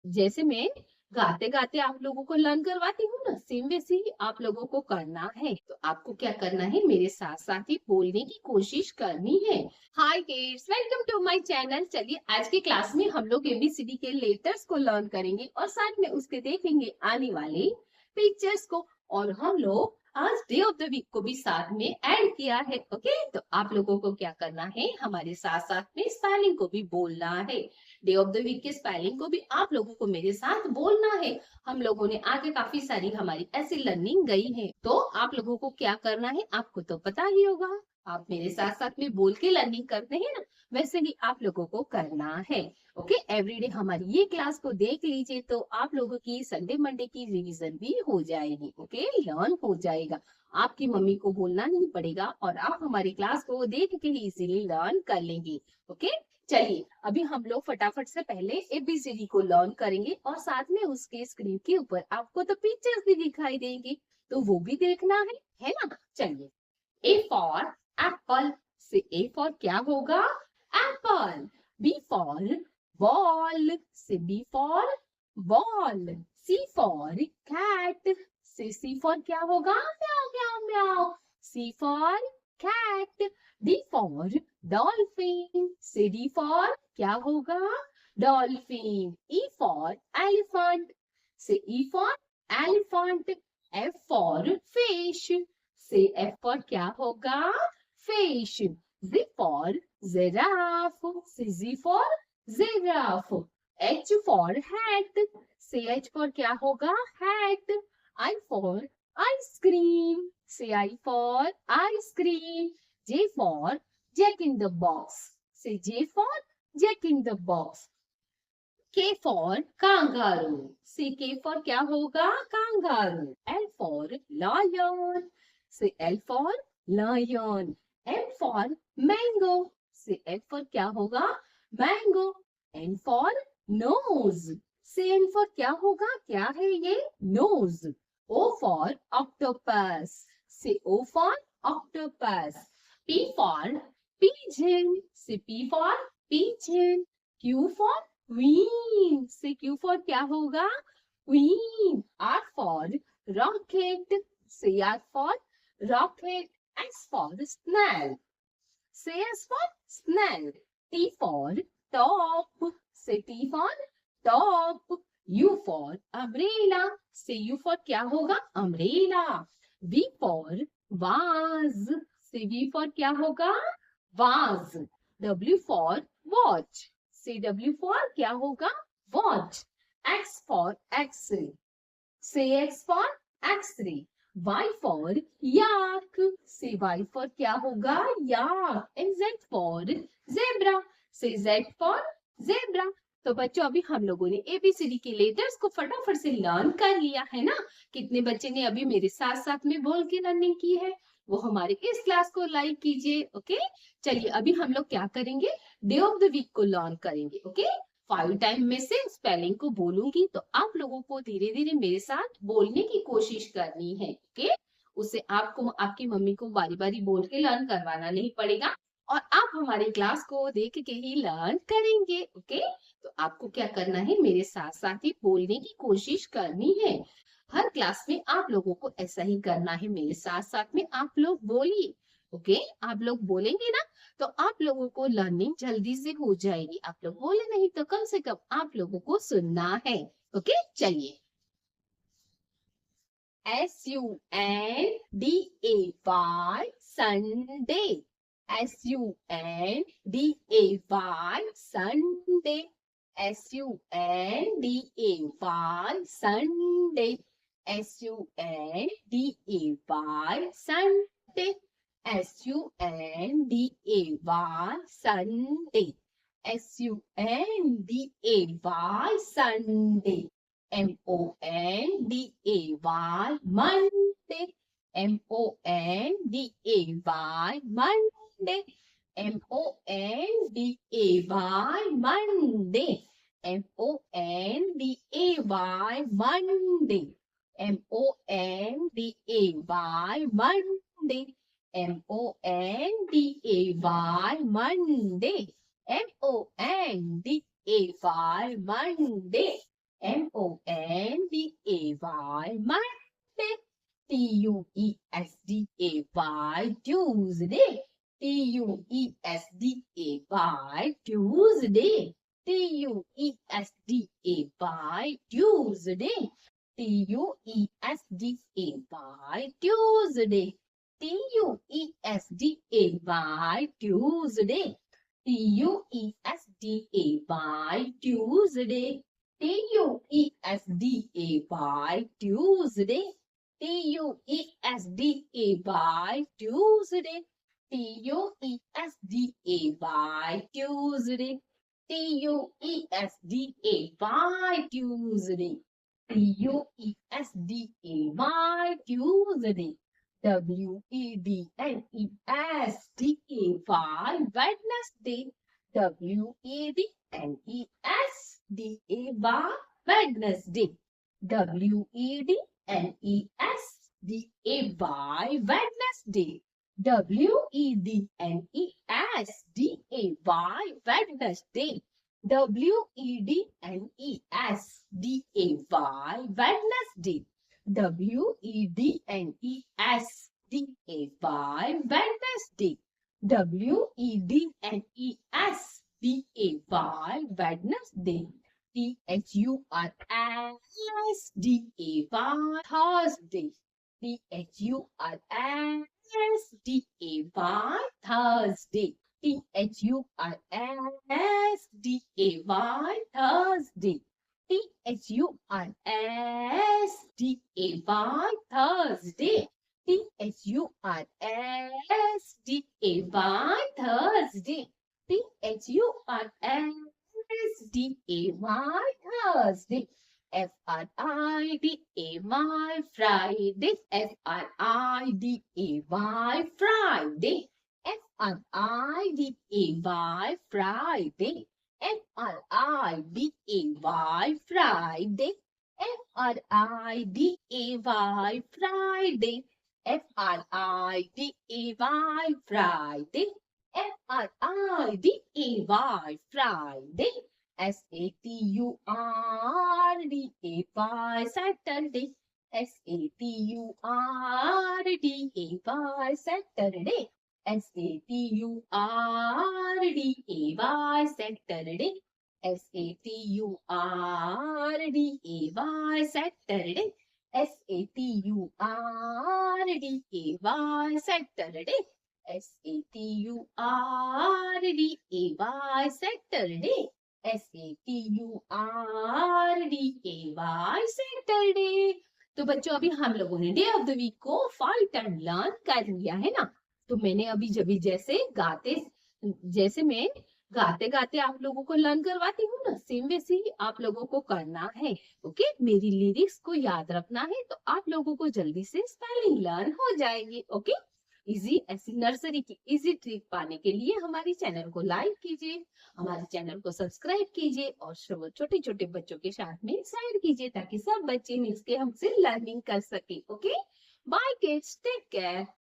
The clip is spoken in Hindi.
जैसे मैं गाते गाते आप लोगों को लर्न करवाती हूँ ना, सेम वैसे ही आप लोगों को करना है। तो आपको क्या करना है, मेरे साथ साथ ही बोलने की कोशिश करनी है। Hi kids, welcome to my channel. चलिए आज की क्लास में हम लोग एबीसीडी के लेटर्स को लर्न करेंगे और साथ में उसके देखेंगे आने वाले पिक्चर्स को। और हम लोग आज डे ऑफ द वीक को भी साथ में ऐड किया है। ओके, तो आप लोगों को क्या करना है, हमारे साथ साथ में स्पेलिंग को भी बोलना है। डे ऑफ द वीक के स्पेलिंग को भी आप लोगों को मेरे साथ बोलना है। हम लोगों ने आगे काफी सारी हमारी ऐसी लर्निंग गई है, तो आप लोगों को क्या करना है आपको तो पता ही होगा। आप मेरे साथ साथ में बोल के लर्निंग करते हैं ना, वैसे ही आप लोगों को करना है। ओके, एवरीडे हमारी ये क्लास को देख लीजिए तो आप लोगों की संडे मंडे की रिवीजन भी हो जाएगी। ओके, लर्न हो जाएगा। आपकी मम्मी को बोलना नहीं पड़ेगा और आप हमारी क्लास को देख के ही इजीली लर्न कर लेंगे। ओके, चलिए अभी हम लोग फटाफट से पहले एबीसीडी को लर्न करेंगे और साथ में उसके स्क्रीन के ऊपर आपको तो पिक्चर्स भी दिखाई देंगे, तो वो भी देखना है ना। चलिए, ए फॉर एप्पल। से ए फॉर क्या होगा, एप्पल। B for ball. से B for ball. C for cat. से सी फॉर क्या होगा, म्याओ म्याओ म्याओ। C for cat. D for dolphin. से डी फॉर क्या होगा, डॉल्फिन। E for elephant. से E for elephant. F for fish. से एफ फॉर क्या होगा, फिश। G for giraffe. से G for giraffe. H for hat. से एच फॉर क्या होगा, हैट। I for ice cream. से I for ice cream. J for jack in the box. से J for jack in the box. K for kangaroo। से के फॉर क्या होगा, kangaroo। L for lion। से L for lion। M for mango. से एम फॉर क्या होगा, मैंगो। N for nose. से एन फॉर क्या होगा, क्या है ये, knows. O for octopus. Say O for octopus. P for pigeon। Say P for pigeon। Q for queen. Say Q for क्या होगा, queen. R for rocket. Say R for rocket. S for snail. Say S for snail. T for top. Say T for top. U for umbrella. Say U for क्या होगा, umbrella. V for vase. Say V for क्या होगा, vase. W for watch. Say W for क्या होगा, watch. X for X ray. Say X for X ray. Y for yak. Say Y for क्या होगा, yak. And Z for zebra. Say Z for zebra. तो बच्चों अभी हम लोगों ने एबीसीडी के लेटर्स को फटाफट से लर्न कर लिया है ना। कितने बच्चे ने अभी मेरे साथ साथ में बोल के लर्निंग की है, वो हमारे इस क्लास को लाइक कीजिए। ओके, चलिए अभी हम लोग क्या करेंगे, डे ऑफ द वीक को लर्न करेंगे। ओके, 5 टाइम में से स्पेलिंग को बोलूंगी तो आप लोगों को धीरे धीरे मेरे साथ बोलने की कोशिश करनी है। ओके, उससे आपको आपकी मम्मी को बारी बारी बोल के लर्न करवाना नहीं पड़ेगा और आप हमारी क्लास को देख के ही लर्न करेंगे। ओके, तो आपको क्या करना है, मेरे साथ साथ ही बोलने की कोशिश करनी है। हर क्लास में आप लोगों को ऐसा ही करना है, मेरे साथ साथ में आप लोग बोलिए। ओके, आप लोग बोलेंगे ना तो आप लोगों को लर्निंग जल्दी से हो जाएगी। आप लोग बोले नहीं तो कम से कम आप लोगों को सुनना है। ओके, चलिए। SUNDAY Sunday। SUNDAY Sunday। SUNDAY Sunday। SUNDAY Sunday। SUNDAY Sunday। SUNDAY Sunday। MONDAY Monday। MONDAY Monday। MONDAY Monday। MONDAY Monday। MONDAY Monday। MONDAY Monday। MONDAY Monday। Tuesday, Monday. Tuesday, Tuesday. Tuesday, Tuesday. Tuesday, Tuesday. Tuesday, Tuesday. Tuesday, Tuesday. Tuesday, Tuesday. Tuesday, Tuesday. Tuesday. Tuesday. Wednesday. Wednesday. Wednesday. Wednesday. Wednesday. Wednesday. Wednesday. Wednesday. Thursday. Thursday. Thursday. Thursday. Thursday. Thursday. Friday. Friday. Friday. Friday. Friday. Friday. Friday. Saturday. Saturday. Saturday. Saturday. Saturday. Saturday. Saturday. Saturday. तो बच्चों अभी हम लोगों ने डे ऑफ द वीक को फाइट एंड लर्न कर लिया है ना। तो मैंने अभी जैसे मैं गाते गाते आप लोगों को लर्न करवाती हूँ ना, सेम वैसे ही आप लोगों को करना है। ओके, मेरी लिरिक्स को याद रखना है तो आप लोगों को जल्दी से स्पेलिंग लर्न हो जाएगी। ओके, इजी ऐसी नर्सरी की इजी ट्रिक पाने के लिए हमारे चैनल को लाइक कीजिए, हमारे चैनल को सब्सक्राइब कीजिए और छोटे छोटे बच्चों के साथ में शेयर कीजिए ताकि सब बच्चे मिलकर हमसे लर्निंग कर सके। Okay, bye kids, take care.